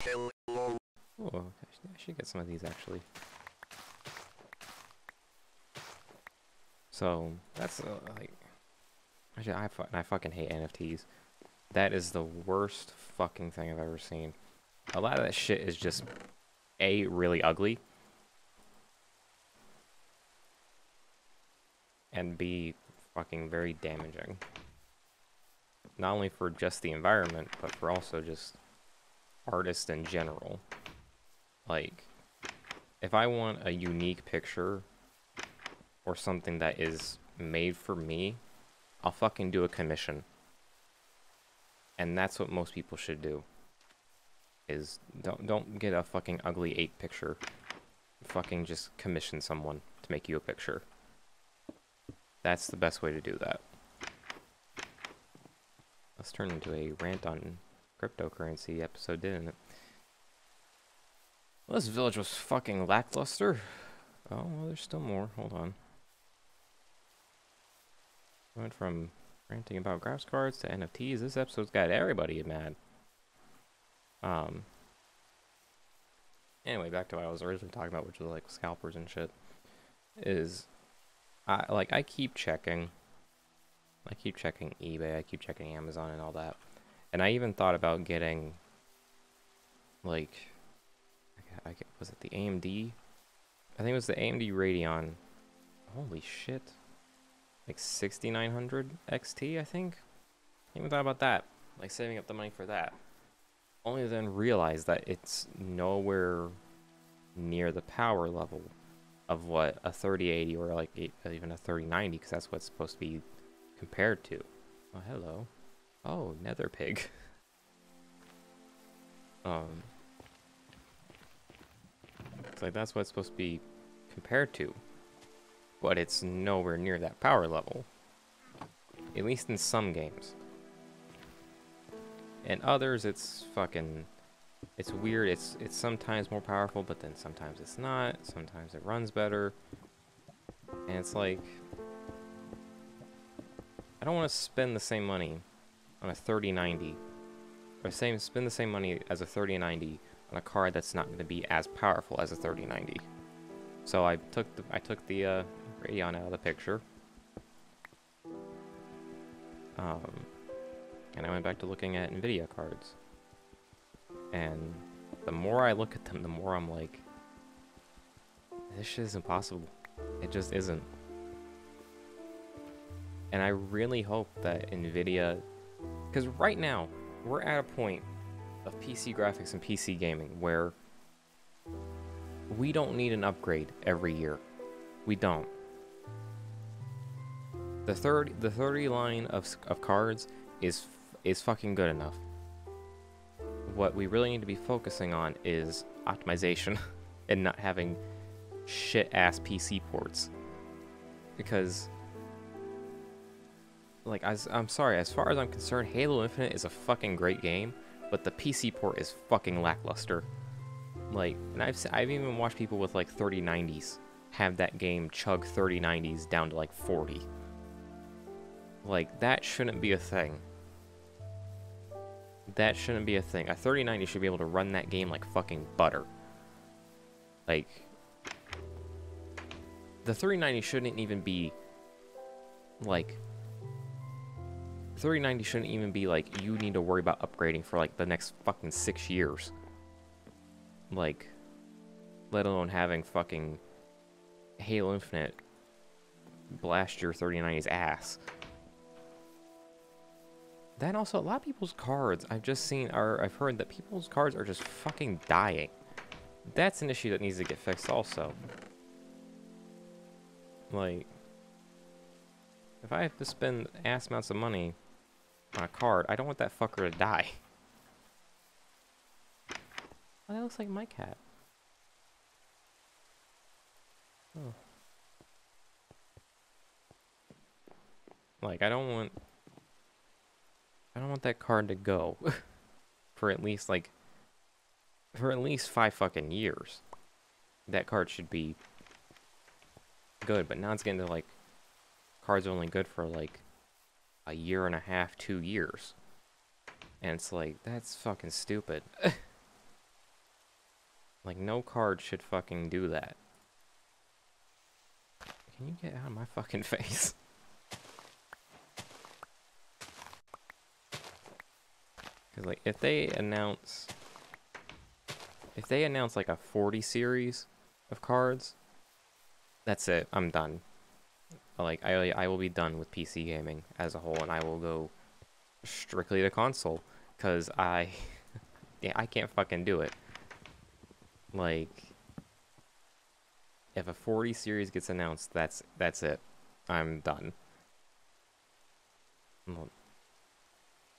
Oh, I should get some of these actually. So that's like, actually, I fucking hate NFTs. That is the worst fucking thing I've ever seen. A lot of that shit is just A, really ugly, and B, fucking very damaging. Not only for just the environment, but for also just artists in general. Like, if I want a unique picture or something that is made for me, I'll fucking do a commission. And that's what most people should do. Is don't get a fucking ugly ape picture. Fucking just commission someone to make you a picture. That's the best way to do that. Let's turn into a rant on cryptocurrency episode, didn't it? Well, this village was fucking lackluster. Oh, well, there's still more. Hold on. Went from ranting about graphics cards to NFTs. This episode's got everybody mad. Anyway, back to what I was originally talking about, which was like scalpers and shit. I keep checking. I keep checking eBay. I keep checking Amazon and all that. And I even thought about getting, like, was it the AMD? I think it was the AMD Radeon. Holy shit. Like 6900 XT, I think? I even thought about that. Like saving up the money for that. Only to then realize that it's nowhere near the power level of what a 3080 or like even a 3090, because that's what it's supposed to be compared to. Oh, hello. Oh, Nether Pig. It's like that's what it's supposed to be compared to, but it's nowhere near that power level. At least in some games. In others, it's fucking, it's weird. It's sometimes more powerful, but then sometimes it's not. Sometimes it runs better. And it's like, I don't want to spend the same money on a 3090, or spend the same money as a 3090 on a card that's not going to be as powerful as a 3090. So I took the Radeon out of the picture. And I went back to looking at Nvidia cards. And the more I look at them, the more I'm like, this shit is impossible. It just isn't. And I really hope that Nvidia, because right now, we're at a point of PC graphics and PC gaming where we don't need an upgrade every year. We don't. The 30 line of cards is fucking good enough. What we really need to be focusing on is optimization and not having shit ass PC ports. Because, like, I'm sorry, as far as I'm concerned, Halo Infinite is a fucking great game, but the PC port is fucking lackluster. Like, and I've even watched people with like 3090s have that game chug 3090s down to like 40. Like, that shouldn't be a thing. That shouldn't be a thing. A 3090 should be able to run that game like fucking butter. Like, the 3090 shouldn't even be like, 3090 shouldn't even be like, you need to worry about upgrading for like the next fucking 6 years. Like, let alone having fucking Halo Infinite blast your 3090's ass. Then also, a lot of people's cards I've heard that people's cards are just fucking dying. That's an issue that needs to get fixed also. Like, if I have to spend ass amounts of money on a card, I don't want that fucker to die. Oh, that looks like my cat. Oh. Like, I don't want that card to go for at least 5 fucking years. That card should be good, but now it's getting to like cards are only good for like a year and a half, 2 years. And it's like, that's fucking stupid. Like, no card should fucking do that. Can you get out of my fucking face? Because, like, if they announce like a 40 series of cards, that's it. I'm done. Like, I will be done with PC gaming as a whole, and I will go strictly to console, because yeah, I can't fucking do it. Like, if a 40 series gets announced, that's it. I'm done.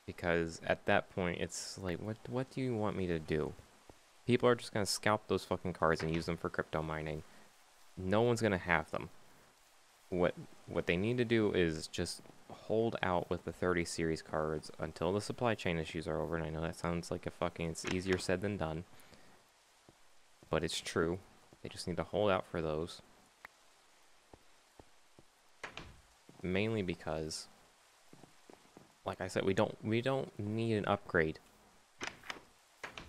Because at that point, it's like, what do you want me to do? People are just gonna scalp those fucking cards and use them for crypto mining. No one's gonna have them. What they need to do is just hold out with the 30 series cards until the supply chain issues are over. And I know that sounds like it's easier said than done, but it's true. They just need to hold out for those. Mainly because, like I said, we don't need an upgrade.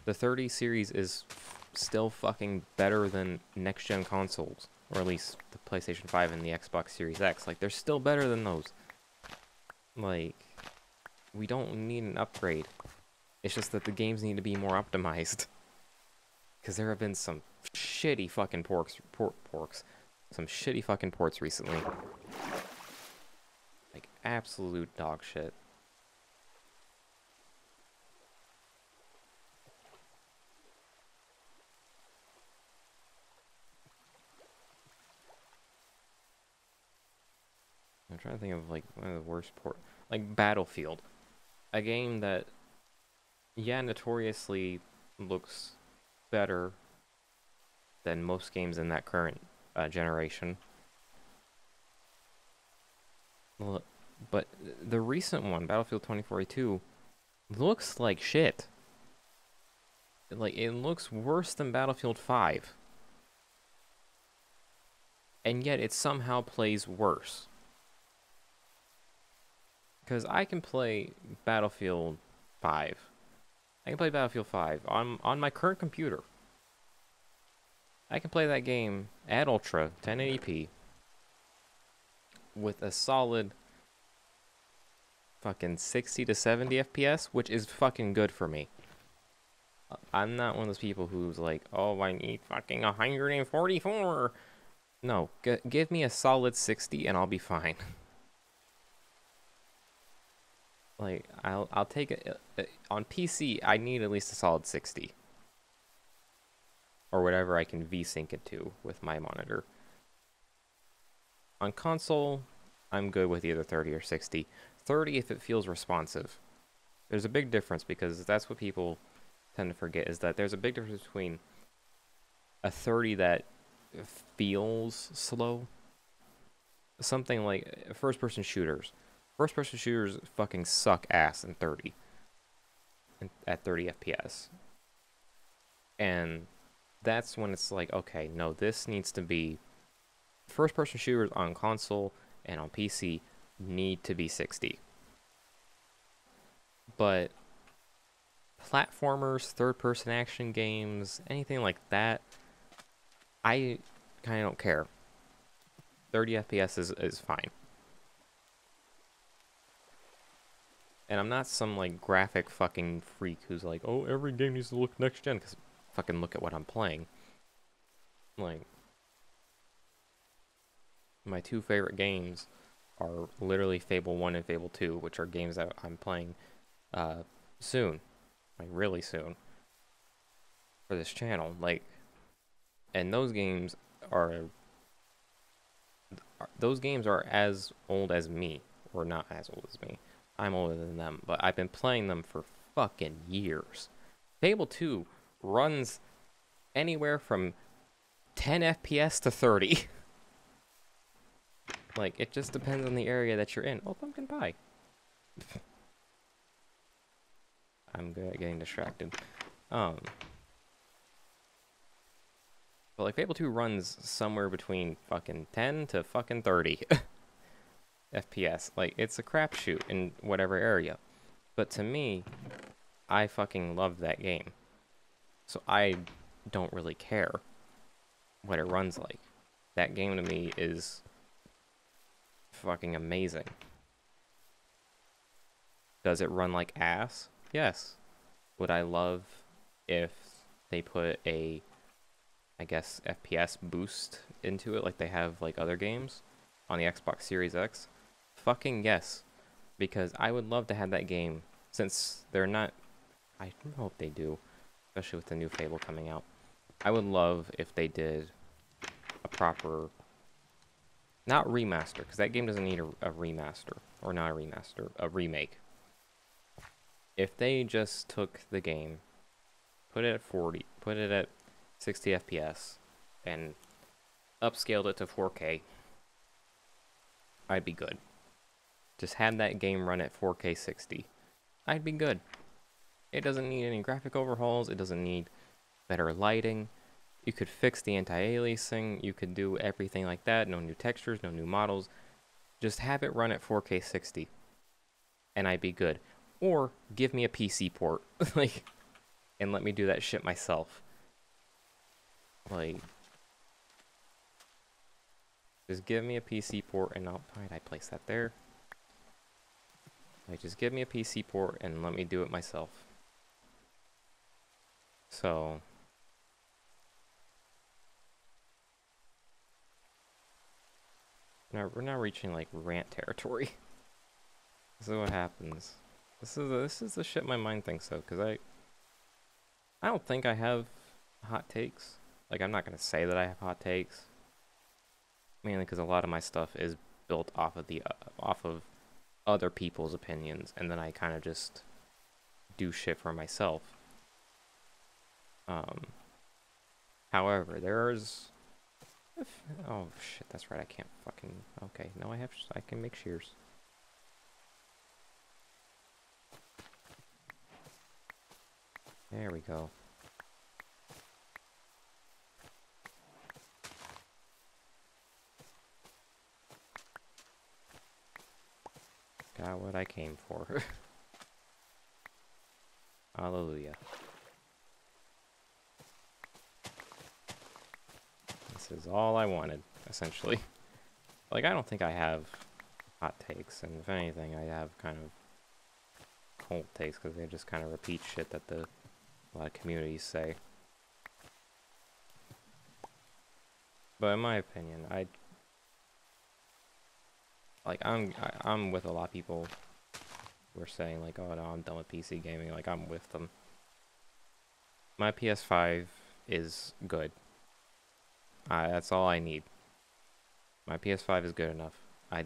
The 30 series is still fucking better than next gen consoles, or at least the PlayStation 5 and the Xbox Series X. Like, they're still better than those. Like, we don't need an upgrade. It's just that the games need to be more optimized. Because there have been some shitty fucking some shitty fucking ports recently. Like, absolute dog shit. I'm trying to think of, like, one of the worst like, Battlefield. A game that, yeah, notoriously looks better than most games in that current generation. But the recent one, Battlefield 2042, looks like shit. Like, it looks worse than Battlefield 5. And yet it somehow plays worse. Because I can play Battlefield 5. I can play Battlefield 5 on my current computer. I can play that game at Ultra 1080p with a solid fucking 60 to 70 FPS, which is fucking good for me. I'm not one of those people who's like, oh, I need fucking 144. No, give me a solid 60 and I'll be fine. Like, I'll take it. On PC, I need at least a solid 60. Or whatever I can VSync it to with my monitor. On console, I'm good with either 30 or 60. 30 if it feels responsive. There's a big difference, because that's what people tend to forget, is that there's a big difference between a 30 that feels slow. Something like first-person shooters. First-person shooters fucking suck ass in 30. At 30 FPS. And that's when it's like, okay, no, this needs to be... First-person shooters on console and on PC need to be 60. But platformers, third-person action games, anything like that, I kind of don't care. 30 FPS is fine. And I'm not some, like, graphic fucking freak who's like, oh, every game needs to look next gen, because fucking look at what I'm playing. Like, my two favorite games are literally Fable 1 and Fable 2, which are games that I'm playing soon. Like, really soon. For this channel. Like, and those games are as old as me. Or not as old as me. I'm older than them, but I've been playing them for fucking years. Fable 2 runs anywhere from 10 FPS to 30. Like, it just depends on the area that you're in. Oh, pumpkin pie. I'm good at getting distracted. But like, Fable 2 runs somewhere between fucking 10 to fucking 30 FPS. Like, it's a crapshoot in whatever area. But to me, I fucking love that game. So I don't really care what it runs like. That game to me is fucking amazing. Does it run like ass? Yes. Would I love if they put a, I guess, FPS boost into it like they have like other games on the Xbox Series X? Fucking yes. Because I would love to have that game, since they're not, I hope they do, especially with the new Fable coming out. I would love if they did a proper, not remaster, because that game doesn't need a remaster, or not a remaster, a remake. If they just took the game, put it at 40, put it at 60 FPS, and upscaled it to 4K, I'd be good. Just have that game run at 4K 60. I'd be good. It doesn't need any graphic overhauls, it doesn't need better lighting. You could fix the anti-aliasing, you could do everything like that, no new textures, no new models. Just have it run at 4K 60, and I'd be good. Or give me a PC port, like, and let me do that shit myself. Like, just give me a PC port, and I'll, why did I place that there? Like, just give me a PC port and let me do it myself. So, now we're not reaching like rant territory. This is what happens. This is the shit my mind thinks of, because I don't think I have hot takes. Like, I'm not gonna say that I have hot takes, mainly because a lot of my stuff is built off of other people's opinions, and then I kind of just do shit for myself. However, oh shit, that's right, I can't fucking, okay, no, I can make shears. There we go. Got what I came for. Hallelujah. This is all I wanted, essentially. Like, I don't think I have hot takes, and if anything, I have kind of cold takes, because they just kind of repeat shit that a lot of communities say. But in my opinion, I'm with a lot of people who are saying, like, oh no, I'm done with PC gaming. Like, I'm with them. My PS5 is good. That's all I need. My PS5 is good enough. I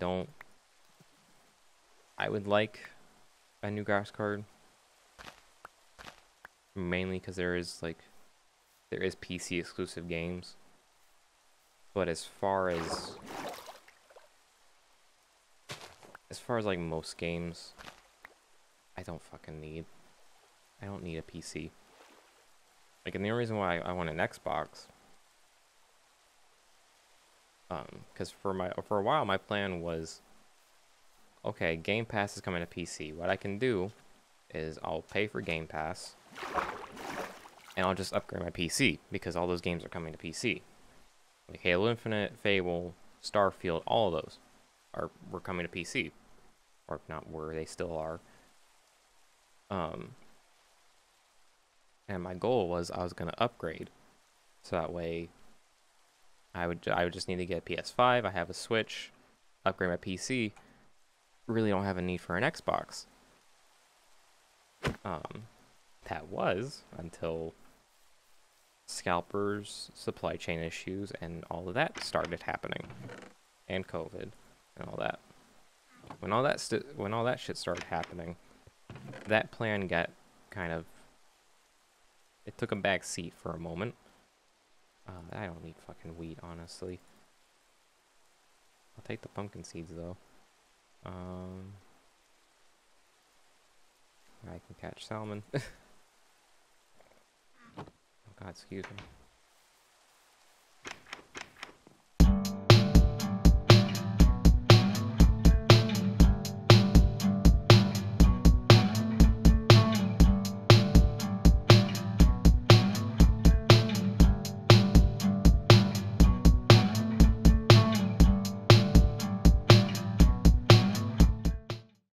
would like a new graphics card, mainly because there is PC exclusive games. But as far as like most games, I don't need a PC. Like, and the only reason why I want an Xbox, because for a while my plan was, okay, Game Pass is coming to PC. What I can do is I'll pay for Game Pass, and I'll just upgrade my PC, because all those games are coming to PC. Like Halo Infinite, Fable, Starfield, all of those were coming to PC. Or not were, they still are. And my goal was I was going to upgrade, so that way I would just need to get a PS5, I have a Switch, upgrade my PC, really don't have a need for an Xbox. That was until scalpers, supply chain issues, and all of that started happening, and COVID and all that. When all that shit started happening, that plan got kind of, it took a back seat for a moment. I don't need fucking wheat, honestly. I'll take the pumpkin seeds though. I can catch salmon. Oh god, excuse me.